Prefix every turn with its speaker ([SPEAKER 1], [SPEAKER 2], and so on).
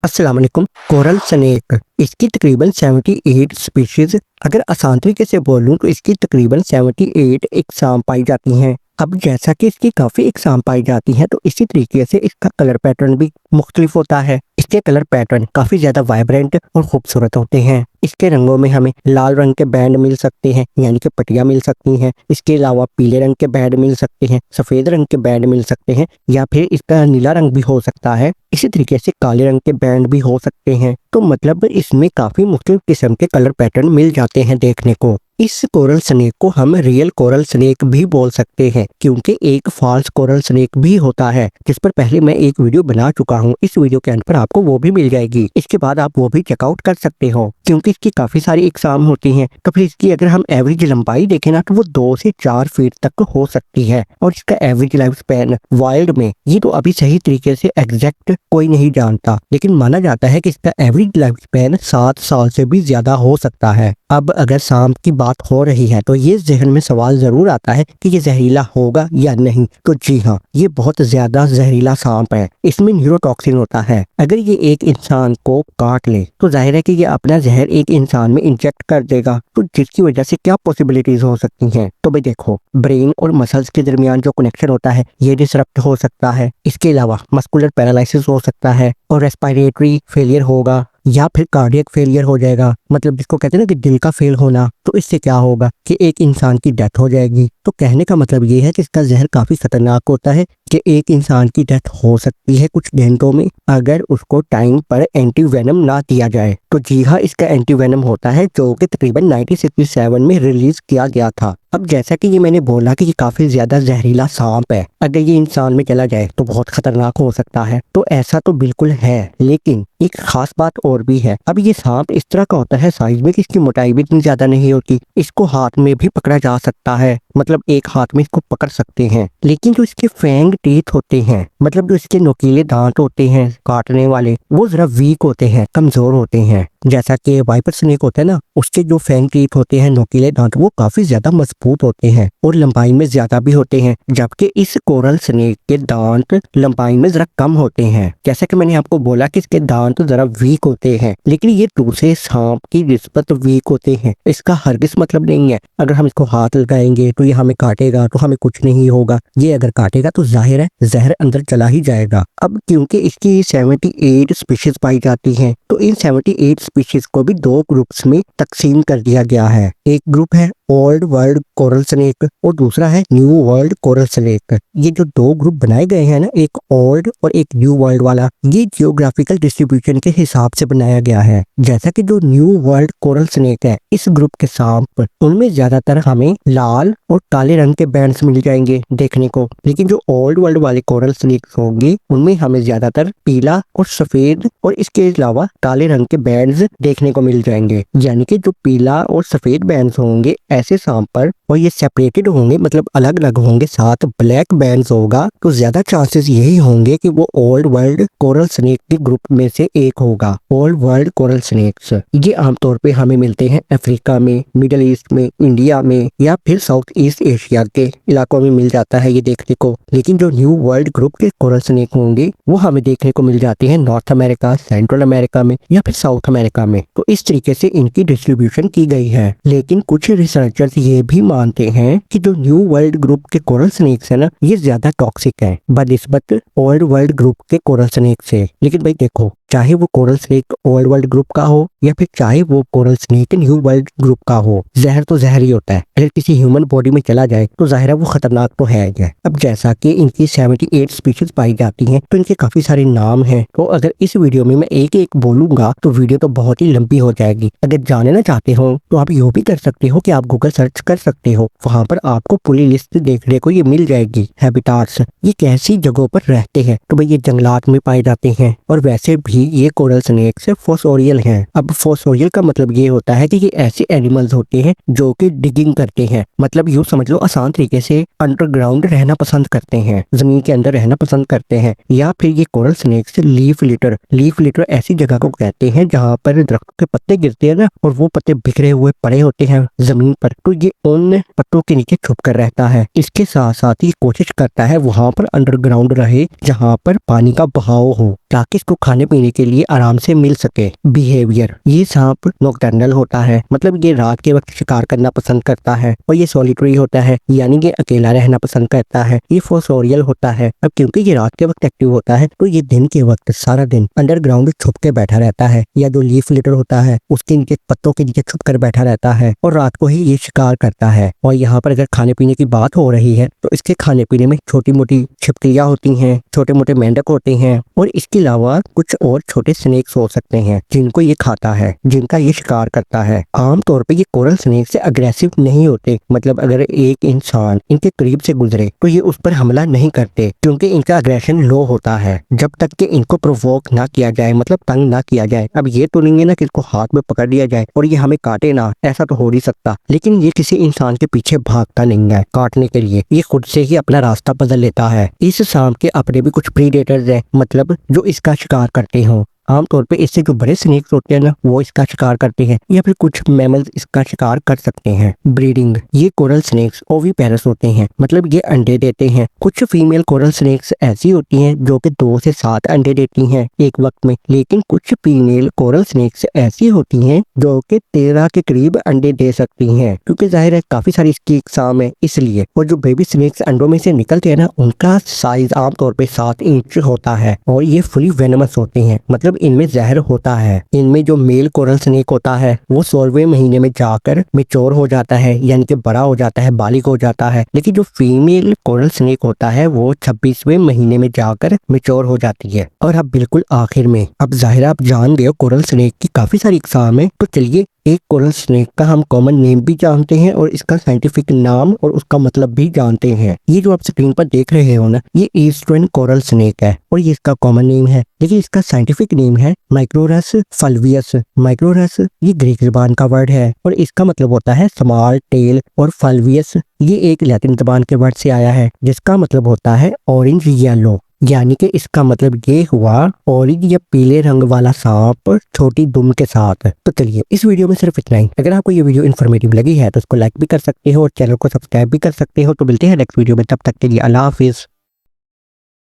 [SPEAKER 1] अस्सलाम वालेकुम। Coral snake इसकी तकरीबन 78 स्पीशीज, अगर आसान तरीके से बोलूं तो इसकी तकरीबन 78 इकसाम पाई जाती हैं। अब जैसा कि इसकी काफ़ी इकसाम पाई जाती हैं तो इसी तरीके से इसका कलर पैटर्न भी मुख्तलिफ होता है। इसके कलर पैटर्न काफ़ी ज़्यादा वाइब्रेंट और खूबसूरत होते हैं। इसके रंगों में हमें लाल रंग के बैंड मिल सकते हैं, यानी कि पट्टियाँ मिल सकती हैं। इसके अलावा पीले रंग के बैंड मिल सकते हैं, सफ़ेद रंग के बैंड मिल सकते हैं, या फिर इसका नीला रंग भी हो सकता है। इसी तरीके से काले रंग के बैंड भी हो सकते हैं। तो मतलब इसमें काफ़ी मुख्तलिफ किस्म के कलर पैटर्न मिल जाते हैं देखने को। इस कोरल स्नेक को हम रियल कोरल स्नेक भी बोल सकते हैं, क्योंकि एक फॉल्स कोरल स्नेक भी होता है जिस पर पहले मैं एक वीडियो बना चुका हूँ। इस वीडियो के अंत पर आपको वो भी मिल जाएगी। इसके बाद आप वो भी चेकआउट कर सकते हो, क्योंकि इसकी काफ़ी सारी इकसाम होती हैं। तो फिर इसकी अगर हम एवरेज लंबाई देखें ना तो वो 2 से 4 फीट तक हो सकती है। और इसका एवरेज लाइफ स्पैन वाइल्ड में ये तो अभी सही तरीके से एग्जैक्ट कोई नहीं जानता, लेकिन माना जाता है कि इसका एवरेज लाइफ स्पैन 7 साल से भी ज्यादा हो सकता है। अब अगर सांप की बात हो रही है तो ये जहन में सवाल जरूर आता है कि ये जहरीला होगा या नहीं। तो जी हाँ, ये बहुत ज्यादा जहरीला सांप है। इसमें न्यूरोटॉक्सिन होता है। अगर ये एक इंसान को काट ले तो जाहिर है कि ये अपना जहर एक इंसान में इंजेक्ट कर देगा, तो जिसकी वजह से क्या पॉसिबिलिटीज हो सकती हैं। तो भाई देखो, ब्रेन और मसल्स के दरमियान जो कनेक्शन होता है ये डिसरप्ट हो सकता है। इसके अलावा मस्कुलर पैरालिसिस हो सकता है, और रेस्पिरेटरी फेलियर होगा, या फिर कार्डियक फेलियर हो जाएगा। मतलब जिसको कहते हैं ना कि दिल का फेल होना। तो इससे क्या होगा कि एक इंसान की डेथ हो जाएगी। तो कहने का मतलब ये है कि इसका जहर काफी खतरनाक होता है कि एक इंसान की डेथ हो सकती है कुछ घंटों में, अगर उसको टाइम पर एंटीवेनम ना दिया जाए। तो जी हाँ, इसका एंटीवेनम होता है जो कि तकरीबन 1967 में रिलीज किया गया था। अब जैसा कि ये मैंने बोला कि ये काफी ज्यादा जहरीला सांप है, अगर ये इंसान में चला जाए तो बहुत खतरनाक हो सकता है। तो ऐसा तो बिल्कुल है, लेकिन एक खास बात और भी है। अब ये सांप इस तरह का होता है साइज में कि इसकी मोटाई भी इतनी ज्यादा नहीं होती। इसको हाथ में भी पकड़ा जा सकता है, मतलब एक हाथ में इसको पकड़ सकते हैं। लेकिन जो इसके फैंग टीथ होते हैं, मतलब जो इसके नुकीले दांत होते हैं काटने वाले, वो जरा वीक होते हैं, कमजोर होते हैं। जैसा कि वाइपर स्नेक होता है ना, उसके जो फैंग टीथ होते हैं, नुकीले दांत, वो काफी ज्यादा मजबूत होते हैं और लंबाई में ज्यादा भी होते हैं। जबकि इस कोरल स्नेक के दांत लंबाई में जरा कम होते हैं। जैसा कि मैंने आपको बोला कि इसके दांत जरा वीक होते हैं, लेकिन ये दूसरे सांप की निस्बत वीक होते हैं। इसका हरगिज मतलब नहीं है अगर हम इसको हाथ लगाएंगे तो ये हमें काटेगा तो हमें कुछ नहीं होगा। ये अगर काटेगा तो जाहिर है जहर अंदर चला ही जाएगा। अब क्योंकि इसकी 78 स्पीशीज पाई जाती हैं, तो इन 78 स्पीशीज को भी 2 ग्रुप्स में तकसीम कर दिया गया है। एक ग्रुप है ओल्ड वर्ल्ड कोरल स्नेक और दूसरा है न्यू वर्ल्ड कोरल स्नेक। ये जो 2 ग्रुप बनाए गए हैं ना, एक ओल्ड और एक न्यू वर्ल्ड वाला, ये जियोग्राफिकल डिस्ट्रीब्यूशन के हिसाब से बनाया गया है। जैसा कि जो न्यू वर्ल्ड कोरल स्नेक है, इस ग्रुप के सांप, उनमें ज्यादातर हमें लाल और काले रंग के बैंड्स मिल जाएंगे देखने को। लेकिन जो ओल्ड वर्ल्ड वाले कोरल स्नेक्स होंगे उनमें हमें ज्यादातर पीला और सफेद और इसके अलावा काले रंग के बैंड्स देखने को मिल जाएंगे। यानी कि जो पीला और सफेद बैंड्स होंगे ऐसे सांप पर, और ये सेपरेटेड होंगे, मतलब अलग अलग होंगे, साथ ब्लैक बैंड्स होगा, तो ज्यादा चांसेस यही होंगे कि वो ओल्ड वर्ल्ड कोरल स्नेक के ग्रुप में से एक होगा। ओल्ड वर्ल्ड कोरल स्नेक्स ये आमतौर पे हमें मिलते हैं अफ्रीका में, मिडल ईस्ट में, इंडिया में, या फिर साउथ ईस्ट एशिया के इलाकों में मिल जाता है ये देखने को। लेकिन जो न्यू वर्ल्ड ग्रुप के कोरल स्नेक होंगे वो हमें देखने को मिल जाते हैं नॉर्थ अमेरिका, सेंट्रल अमेरिका में, या फिर साउथ अमेरिका में। तो इस तरीके से इनकी डिस्ट्रीब्यूशन की गई है। लेकिन कुछ रिसर्चर्स ये भी मानते हैं कि जो न्यू वर्ल्ड ग्रुप के कोरल स्नेक्स है ना, ये ज्यादा टॉक्सिक है बनिस्बत ओल्ड वर्ल्ड ग्रुप के कोरल स्नेक से। लेकिन भाई देखो, चाहे वो coral snake old world group का हो या फिर चाहे वो coral snake new world group का हो, जहर तो जहर ही होता है। अगर किसी ह्यूमन बॉडी में चला जाए तो जाहिर है वो खतरनाक तो है ही है। अब जैसा कि इनकी 78 स्पीशीज पाई जाती हैं तो इनके काफी सारे नाम हैं। तो अगर इस वीडियो में मैं एक एक बोलूंगा तो वीडियो तो बहुत ही लंबी हो जाएगी। अगर जानना चाहते हो तो आप यो भी कर सकते हो कि आप गूगल सर्च कर सकते हो, वहां पर आपको पूरी लिस्ट देखने को ये मिल जाएगी। हैबिटाट्स, ये कैसी जगहों पर रहते हैं, तो भाई ये जंगलात में पाए जाते हैं। और वैसे भी ये कोरल स्नेक से फोसोरियल हैं। अब फोसोरियल का मतलब ये होता है कि ये ऐसे एनिमल्स होते हैं जो कि डिगिंग करते हैं, मतलब यूँ समझ लो आसान तरीके से अंडरग्राउंड रहना पसंद करते हैं, जमीन के अंदर रहना पसंद करते हैं। या फिर ये कोरल स्नेक से लीफ लिटर ऐसी जगह को कहते हैं जहाँ पर दरख्त के पत्ते गिरते हैं ना, और वो पत्ते बिखरे हुए पड़े होते हैं जमीन पर, तो ये उन पत्तों के नीचे छुप कर रहता है। इसके साथ साथ ही कोशिश करता है वहां पर अंडरग्राउंड रहे जहाँ पर पानी का बहाव हो, ताकि इसको खाने पीने खाने के लिए आराम से मिल सके। बिहेवियर, ये सांप नॉकटर्नल होता है, मतलब ये रात के वक्त शिकार करना पसंद करता है। और ये सॉलिटरी होता है, यानी कि अकेला रहना पसंद करता है। ये फोसोरियल होता है, अब क्योंकि ये रात के वक्त एक्टिव होता है तो ये दिन के वक्त सारा दिन अंडरग्राउंड छुप के बैठा रहता है, या जो लीफ लिटर होता है उसके नीचे, पत्तों के नीचे छुप कर बैठा रहता है और रात को ही ये शिकार करता है। और यहाँ पर अगर खाने पीने की बात हो रही है तो इसके खाने पीने में छोटी मोटी छिपकलियां होती हैं, छोटे मोटे मेंढक होते हैं और इसके अलावा कुछ और छोटे स्नेक्स हो सकते हैं जिनको ये खाता है, जिनका ये शिकार करता है। आमतौर पे ये कोरल स्नेक से अग्रेसिव नहीं होते, मतलब अगर एक इंसान इनके करीब से गुजरे तो ये उस पर हमला नहीं करते, क्योंकि इनका अग्रेशन लो होता है जब तक कि इनको प्रोवोक ना किया जाए, मतलब तंग ना किया जाए। अब ये तो नहीं है ना कि इसको हाथ में पकड़ लिया जाए और ये हमें काटे ना, ऐसा तो हो नहीं सकता। लेकिन ये किसी इंसान के पीछे भागता नहीं है काटने के लिए, ये खुद से ही अपना रास्ता बदल लेता है। इस सांप के अपने भी कुछ प्रीडेटर्स हैं, मतलब जो इसका शिकार करते हो। आमतौर पे इससे जो बड़े स्नेक्स होते हैं ना वो इसका शिकार करते हैं, या फिर कुछ मैमल्स इसका शिकार कर सकते हैं। ब्रीडिंग, ये कोरल स्नेक्स ओविपेरस होते हैं, मतलब ये अंडे देते हैं। कुछ फीमेल कोरल स्नेक्स ऐसी होती हैं जो कि 2 से 7 अंडे देती हैं एक वक्त में, लेकिन कुछ फीमेल कोरल स्नेक्स ऐसी होती हैं जो कि 13 के करीब अंडे दे सकती हैं, क्योंकि जाहिर है काफी सारी इसकी इकसाम है इसलिए। और जो बेबी स्नेक्स अंडों में से निकलते हैं ना उनका साइज आमतौर पे 7 इंच होता है और ये फुली वेनमस होते हैं, मतलब इनमें जहर होता है। इनमें जो मेल कोरल स्नेक होता है वो 16वें महीने में जाकर मेच्योर हो जाता है, यानी कि बड़ा हो जाता है, बालिग हो जाता है। लेकिन जो फीमेल कोरल स्नेक होता है वो 26वें महीने में जाकर मेच्योर हो जाती है। और अब बिल्कुल आखिर में, अब जाहिर आप जान गए हो कोरल स्नेक की काफी सारी इकसाम है, तो चलिए एक कोरल स्नेक का हम कॉमन नेम भी जानते हैं और इसका साइंटिफिक नाम और उसका मतलब भी जानते हैं। ये जो आप स्क्रीन पर देख रहे हो ना, ये ईस्टर्न कोरल स्नेक है और ये इसका कॉमन नेम है, लेकिन इसका साइंटिफिक नेम है माइक्रोरस फल्वियस। माइक्रोरस ये ग्रीक ज़बान का वर्ड है और इसका मतलब होता है स्मॉल टेल, और फल्वियस ये एक लैटिन ज़बान के वर्ड से आया है जिसका मतलब होता है ऑरेंज येलो, यानी कि इसका मतलब ये हुआ ऑरेंज या पीले रंग वाला सांप छोटी दुम के साथ। तो चलिए इस वीडियो में सिर्फ इतना ही। अगर आपको ये वीडियो इन्फॉर्मेटिव लगी है तो उसको लाइक भी कर सकते हो और चैनल को सब्सक्राइब भी कर सकते हो। तो मिलते हैं नेक्स्ट वीडियो में, तब तक के लिए अल्लाह हाफिज।